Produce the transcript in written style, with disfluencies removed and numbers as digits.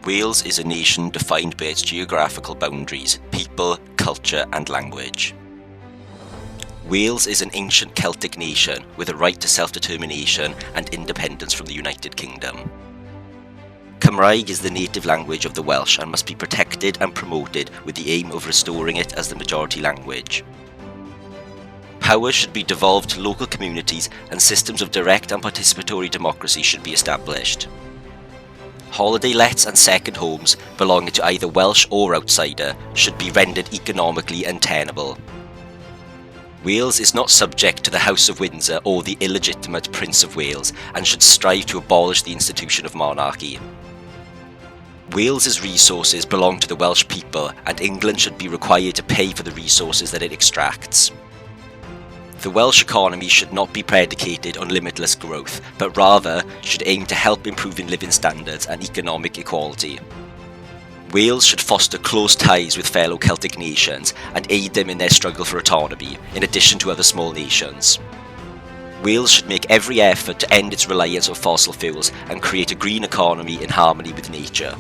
Wales is a nation defined by its geographical boundaries, people, culture and language. Wales is an ancient Celtic nation with a right to self-determination and independence from the United Kingdom. Cymraeg is the native language of the Welsh and must be protected and promoted with the aim of restoring it as the majority language. Power should be devolved to local communities and systems of direct and participatory democracy should be established. Holiday lets and second homes belonging to either Welsh or outsider should be rendered economically untenable. Wales is not subject to the House of Windsor or the illegitimate Prince of Wales and should strive to abolish the institution of monarchy. Wales's resources belong to the Welsh people and England should be required to pay for the resources that it extracts. The Welsh economy should not be predicated on limitless growth, but rather should aim to help improving living standards and economic equality. Wales should foster close ties with fellow Celtic nations and aid them in their struggle for autonomy, in addition to other small nations. Wales should make every effort to end its reliance on fossil fuels and create a green economy in harmony with nature.